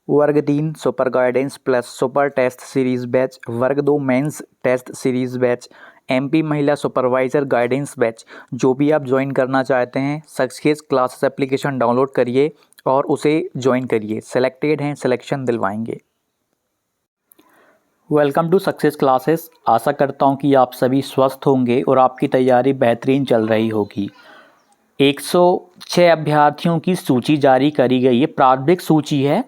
वर्ग 3 super guidance plus super test series batch, वर्ग 2 mains test series batch, MP महिला supervisor guidance batch, जो भी आप ज्वाइन करना चाहते हैं सक्सेस क्लासेस एप्लीकेशन डाउनलोड करिए और उसे ज्वाइन करिए। सेलेक्टेड हैं, सिलेक्शन दिलवाएंगे। Welcome to success classes. आशा करता हूं कि आप सभी स्वस्थ होंगे और आपकी तैयारी बेहतरीन चल रही होगी। 106 अभ्यर्थियों की सूची जारी करी गई है, प्रारंभिक सूची है।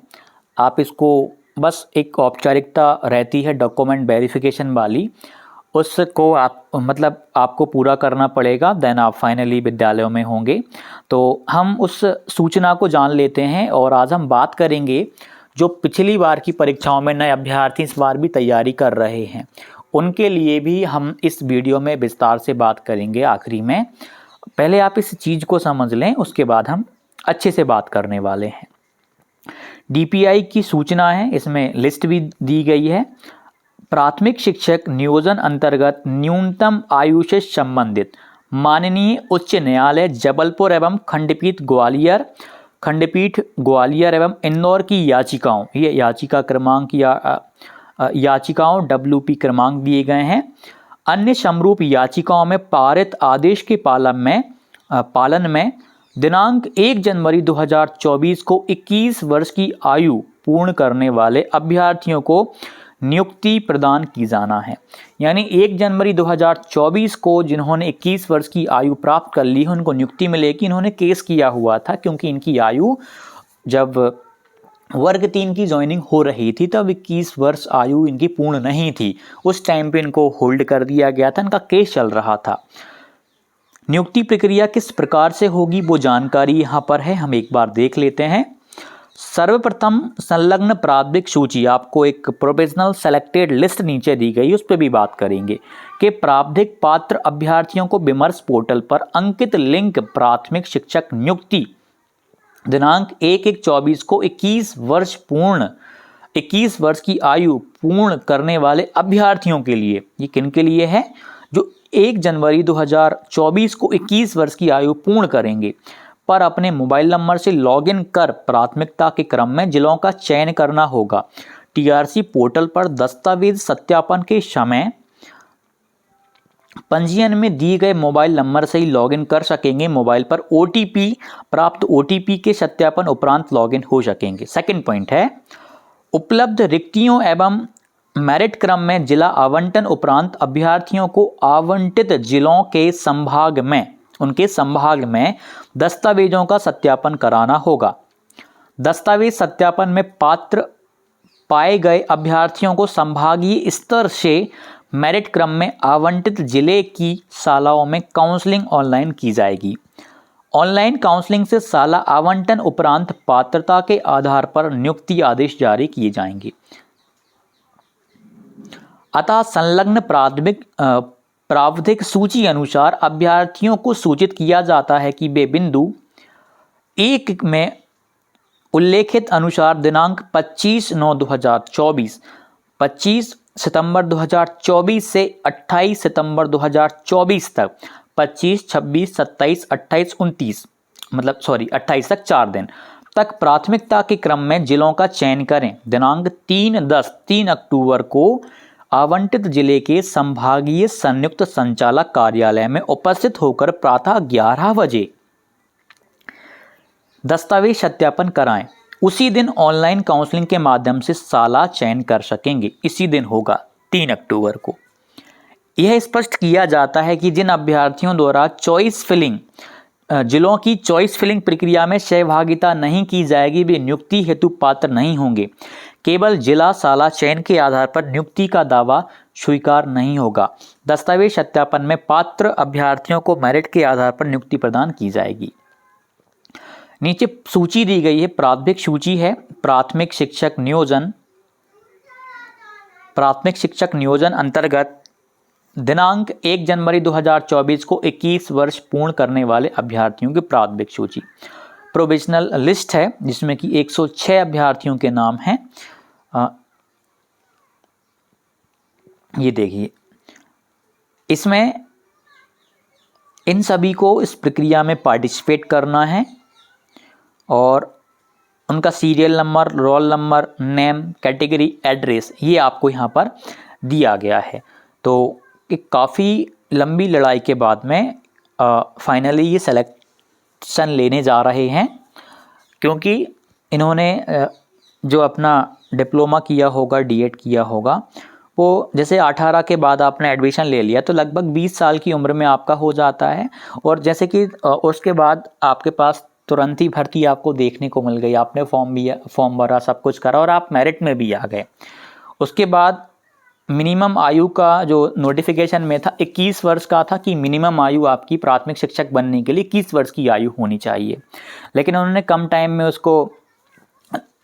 आप इसको बस एक औपचारिकता रहती है डॉक्यूमेंट वेरिफिकेशन वाली, उसको आप आपको पूरा करना पड़ेगा, देन आप फाइनली विद्यालयों में होंगे। तो हम उस सूचना को जान लेते हैं और आज हम बात करेंगे जो पिछली बार की परीक्षाओं में नए अभ्यर्थी इस बार भी तैयारी कर रहे हैं, उनके लिए भी हम इस वीडियो में विस्तार से बात करेंगे आखिरी में। पहले आप इस चीज़ को समझ लें, उसके बाद हम अच्छे से बात करने वाले हैं। डीपीआई की सूचना है, इसमें लिस्ट भी दी गई है। प्राथमिक शिक्षक नियोजन अंतर्गत न्यूनतम आयु से संबंधित माननीय उच्च न्यायालय जबलपुर एवं खंडपीठ ग्वालियर एवं इंदौर की याचिकाओं, ये याचिका क्रमांक या याचिकाओं WP क्रमांक दिए गए हैं। अन्य समरूप याचिकाओं में पारित आदेश के पालन में दिनांक 1 जनवरी 2024 को 21 वर्ष की आयु पूर्ण करने वाले अभ्यर्थियों को नियुक्ति प्रदान की जाना है। यानी 1 जनवरी 2024 को जिन्होंने 21 वर्ष की आयु प्राप्त कर ली है उनको नियुक्ति मिलेगी। इन्होंने केस किया हुआ था क्योंकि इनकी आयु जब वर्ग 3 की ज्वाइनिंग हो रही थी तब 21 वर्ष आयु इनकी पूर्ण नहीं थी, उस टाइम पे इनको होल्ड कर दिया गया था, इनका केस चल रहा था। नियुक्ति प्रक्रिया किस प्रकार से होगी वो जानकारी यहाँ पर है, हम एक बार देख लेते हैं। सर्वप्रथम संलग्न प्रारंभिक सूची, आपको एक प्रोविजनल सेलेक्टेड लिस्ट नीचे दी गई, उस पर भी बात करेंगे कि प्रारंभिक पात्र अभ्यर्थियों को विमर्श पोर्टल पर अंकित लिंक प्राथमिक शिक्षक नियुक्ति दिनांक 1/1/24 को 21 वर्ष की आयु पूर्ण करने वाले अभ्यर्थियों के लिए, ये किन के लिए है? जो 1 जनवरी 2024 को 21 वर्ष की आयु पूर्ण करेंगे पर अपने मोबाइल नंबर से लॉगिन कर प्राथमिकता के क्रम में जिलों का चयन करना होगा। टीआरसी पोर्टल पर दस्तावेज सत्यापन के समय पंजीयन में दिए गए मोबाइल नंबर से ही लॉगिन कर सकेंगे। मोबाइल पर प्राप्त ओटीपी के सत्यापन उपरांत लॉगिन हो सकेंगे। सेकंड पॉइंट है, उपलब्ध रिक्तियों एवं मेरिट क्रम में जिला आवंटन उपरांत अभ्यर्थियों को आवंटित जिलों के उनके संभाग में दस्तावेजों का सत्यापन कराना होगा। दस्तावेज सत्यापन में पात्र पाए गए अभ्यर्थियों को संभागीय स्तर से मेरिट क्रम में आवंटित जिले की शालाओं में काउंसलिंग ऑनलाइन की जाएगी। ऑनलाइन काउंसलिंग से शाला आवंटन उपरांत पात्रता के आधार पर नियुक्ति आदेश जारी किए जाएंगे। अतः संलग्न प्रावधिक सूची अनुसार अभ्यर्थियों को सूचित किया जाता है कि वे बिंदु 1 में उल्लेखित अनुसार दिनांक 25 सितंबर 2024 से 28 सितंबर 2024 तक 25, 26, 27, 28, 29 28 तक 4 दिन तक प्राथमिकता के क्रम में जिलों का चयन करें। दिनांक 3 अक्टूबर को आवंटित जिले के संभागीय संयुक्त संचालक कार्यालय में उपस्थित होकर प्रातः 11 बजे दस्तावेज सत्यापन कराएं। उसी दिन ऑनलाइन काउंसलिंग के माध्यम से शाला चयन कर सकेंगे। इसी दिन होगा 3 अक्टूबर को। यह स्पष्ट किया जाता है कि जिन अभ्यर्थियों द्वारा जिलों की चॉइस फिलिंग प्रक्रिया में सहभागिता नहीं की जाएगी वे नियुक्ति हेतु पात्र नहीं होंगे। केवल जिला शाला चयन के आधार पर नियुक्ति का दावा स्वीकार नहीं होगा। दस्तावेज सत्यापन में पात्र अभ्यर्थियों को मेरिट के आधार पर नियुक्ति प्रदान की जाएगी। नीचे सूची दी गई है, प्राथमिक सूची है। प्राथमिक शिक्षक नियोजन अंतर्गत दिनांक 1 जनवरी 2024 को 21 वर्ष पूर्ण करने वाले अभ्यर्थियों की प्राथमिक सूची। प्रोविजनल लिस्ट है जिसमें कि 106 अभ्यर्थियों के नाम हैं। ये देखिए, इसमें इन सभी को इस प्रक्रिया में पार्टिसिपेट करना है और उनका serial number, roll number, name, category, address, ये आपको यहाँ पर दिया गया है। तो एक काफ़ी लंबी लड़ाई के बाद में फाइनली ये सिलेक्शन लेने जा रहे हैं, क्योंकि इन्होंने जो अपना डिप्लोमा किया होगा, डीएड किया होगा, वो जैसे 18 के बाद आपने एडमिशन ले लिया तो लगभग 20 साल की उम्र में आपका हो जाता है, और जैसे कि उसके बाद आपके पास तुरंत ही भर्ती आपको देखने को मिल गई, आपने फॉर्म भरा, सब कुछ करा और आप मेरिट में भी आ गए। उसके बाद मिनिमम आयु का जो नोटिफिकेशन में था 21 वर्ष का था कि मिनिमम आयु आपकी प्राथमिक शिक्षक बनने के लिए 21 वर्ष की आयु होनी चाहिए, लेकिन उन्होंने कम टाइम में उसको,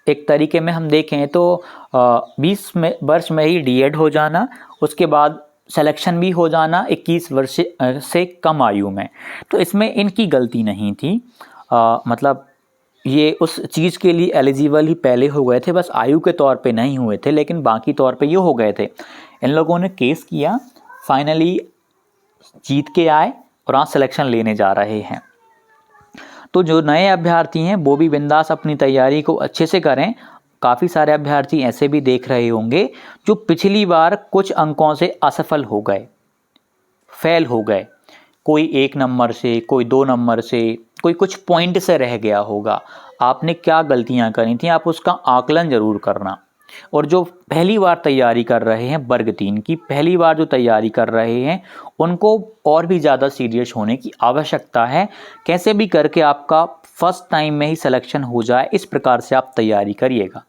एक तरीके में हम देखें तो 20 वर्ष में ही डीएड हो जाना, उसके बाद सिलेक्शन भी हो जाना 21 वर्ष से कम आयु में। तो इसमें इनकी गलती नहीं थी, मतलब ये उस चीज़ के लिए एलिजिबल ही पहले हो गए थे, बस आयु के तौर पे नहीं हुए थे, लेकिन बाकी तौर पे ये हो गए थे। इन लोगों ने केस किया, फाइनली जीत के आए और आज सिलेक्शन लेने जा रहे हैं। तो जो नए अभ्यर्थी हैं वो भी बिंदास अपनी तैयारी को अच्छे से करें। काफ़ी सारे अभ्यर्थी ऐसे भी देख रहे होंगे जो पिछली बार कुछ अंकों से असफल हो गए, फेल हो गए, कोई 1 नंबर से, कोई 2 नंबर से, कोई कुछ पॉइंट से रह गया होगा। आपने क्या गलतियां करी थी, आप उसका आकलन ज़रूर करना। और जो पहली बार तैयारी कर रहे हैं, वर्ग 3 की पहली बार जो तैयारी कर रहे हैं, उनको और भी ज़्यादा सीरियस होने की आवश्यकता है। कैसे भी करके आपका फर्स्ट टाइम में ही सिलेक्शन हो जाए, इस प्रकार से आप तैयारी करिएगा।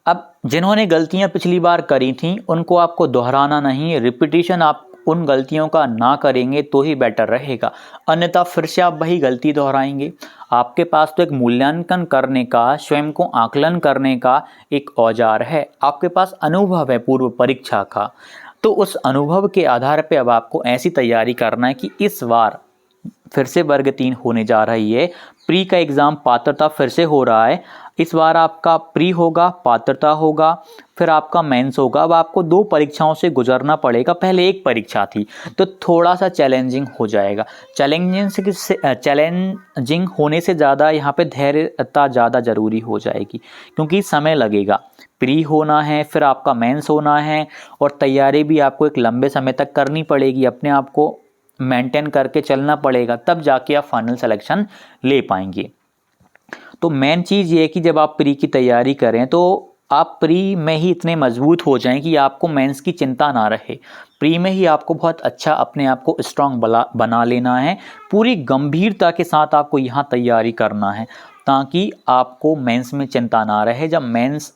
अब जिन्होंने गलतियां पिछली बार करी थी उनको आपको दोहराना नहीं, रिपीटिशन आप उन गलतियों का ना करेंगे तो ही बेटर रहेगा, अन्यथा फिर से आप वही गलती दोहराएंगे। आपके पास तो एक मूल्यांकन करने का, स्वयं को आकलन करने का एक औजार है, आपके पास अनुभव है पूर्व परीक्षा का, तो उस अनुभव के आधार पे अब आपको ऐसी तैयारी करना है कि इस बार फिर से वर्ग 3 होने जा रही है, प्री का एग्ज़ाम पात्रता फिर से हो रहा है। इस बार आपका प्री होगा, पात्रता होगा, फिर आपका मेंस होगा। अब आपको 2 परीक्षाओं से गुजरना पड़ेगा, पहले एक परीक्षा थी, तो थोड़ा सा चैलेंजिंग हो जाएगा। चैलेंजिंग होने से ज़्यादा यहाँ पे धैर्यता ज़्यादा ज़रूरी हो जाएगी, क्योंकि समय लगेगा। प्री होना है, फिर आपका मेंस होना है, और तैयारी भी आपको एक लंबे समय तक करनी पड़ेगी, अपने आप को मेंटेन करके चलना पड़ेगा, तब जाके आप फाइनल सिलेक्शन ले पाएंगे। तो मेन चीज़ ये है कि जब आप प्री की तैयारी करें तो आप प्री में ही इतने मजबूत हो जाएं कि आपको मेंस की चिंता ना रहे। प्री में ही आपको बहुत अच्छा अपने आप को स्ट्रांग बना लेना है, पूरी गंभीरता के साथ आपको यहाँ तैयारी करना है, ताकि आपको मेंस में चिंता ना रहे। जब मेंस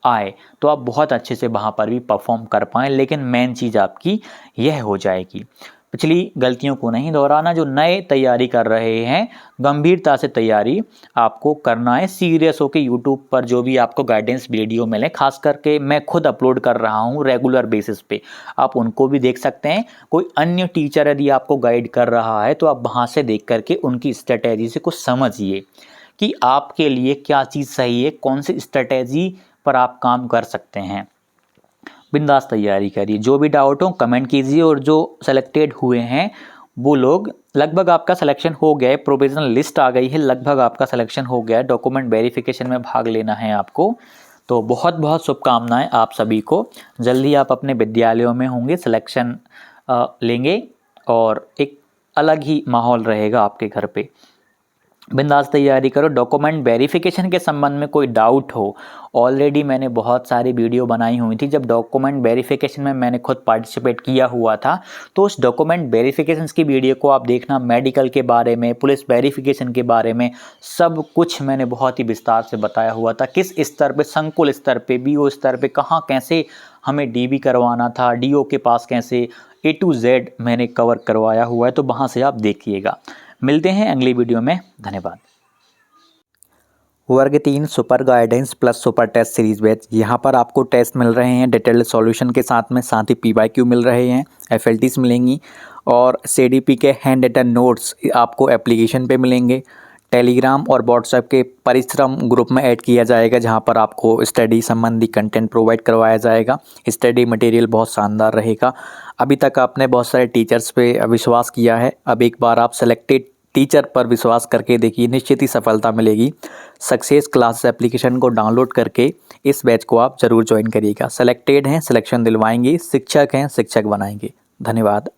आए तो आप बहुत अच्छे से वहाँ पर भी परफॉर्म कर पाएँ, लेकिन मेन चीज़ आपकी यह हो जाएगी, पिछली गलतियों को नहीं दोहराना। जो नए तैयारी कर रहे हैं, गंभीरता से तैयारी आपको करना है, सीरियस होकर यूट्यूब पर जो भी आपको गाइडेंस वीडियो मिले, खास करके मैं खुद अपलोड कर रहा हूँ रेगुलर बेसिस पे, आप उनको भी देख सकते हैं। कोई अन्य टीचर यदि आपको गाइड कर रहा है तो आप वहाँ से देख करके उनकी स्ट्रेटेजी से कुछ समझिए कि आपके लिए क्या चीज़ सही है, कौन सी स्ट्रेटेजी पर आप काम कर सकते हैं। बिंदास तैयारी करिए, जो भी डाउट हो कमेंट कीजिए, और जो सेलेक्टेड हुए हैं वो लोग, लगभग आपका सिलेक्शन हो गया है, प्रोविजनल लिस्ट आ गई है, लगभग आपका सिलेक्शन हो गया है, डॉक्यूमेंट वेरिफिकेशन में भाग लेना है आपको। तो बहुत बहुत शुभकामनाएं आप सभी को, जल्दी आप अपने विद्यालयों में होंगे, सिलेक्शन लेंगे और एक अलग ही माहौल रहेगा आपके घर पे। बिंदास तैयारी करो। डॉक्यूमेंट वेरिफिकेशन के संबंध में कोई डाउट हो, ऑलरेडी मैंने बहुत सारी वीडियो बनाई हुई थी, जब डॉक्यूमेंट वेरिफिकेशन में मैंने खुद पार्टिसिपेट किया हुआ था, तो उस डॉक्यूमेंट वेरिफिकेशन की वीडियो को आप देखना। मेडिकल के बारे में, पुलिस वेरिफिकेशन के बारे में सब कुछ मैंने बहुत ही विस्तार से बताया हुआ था, किस स्तर पे, संकुल स्तर पे, बीओ स्तर पे कहाँ कैसे हमें डीबी करवाना था, डीओ के पास कैसे, A to Z मैंने कवर करवाया हुआ है, तो वहाँ से आप देखिएगा। मिलते हैं अगली वीडियो में, धन्यवाद। वर्ग 3 super guidance plus super test series batch, यहाँ पर आपको टेस्ट मिल रहे हैं डिटेल्ड सॉल्यूशन के साथ में, साथ ही PYQ मिल रहे हैं, FLTs मिलेंगी, और CDP के हैंड रिटन नोट्स आपको एप्लीकेशन पे मिलेंगे। टेलीग्राम और व्हाट्सएप के परिश्रम ग्रुप में ऐड किया जाएगा, जहाँ पर आपको स्टडी संबंधी कंटेंट प्रोवाइड करवाया जाएगा। स्टडी मटेरियल बहुत शानदार रहेगा। अभी तक आपने बहुत सारे टीचर्स पे विश्वास किया है, अब एक बार आप सेलेक्टेड टीचर पर विश्वास करके देखिए, निश्चित ही सफलता मिलेगी। सक्सेस क्लासेस एप्लीकेशन को डाउनलोड करके इस बैच को आप ज़रूर ज्वाइन करिएगा। सेलेक्टेड हैं, सिलेक्शन दिलवाएंगे, शिक्षक हैं, शिक्षक बनाएंगे। धन्यवाद।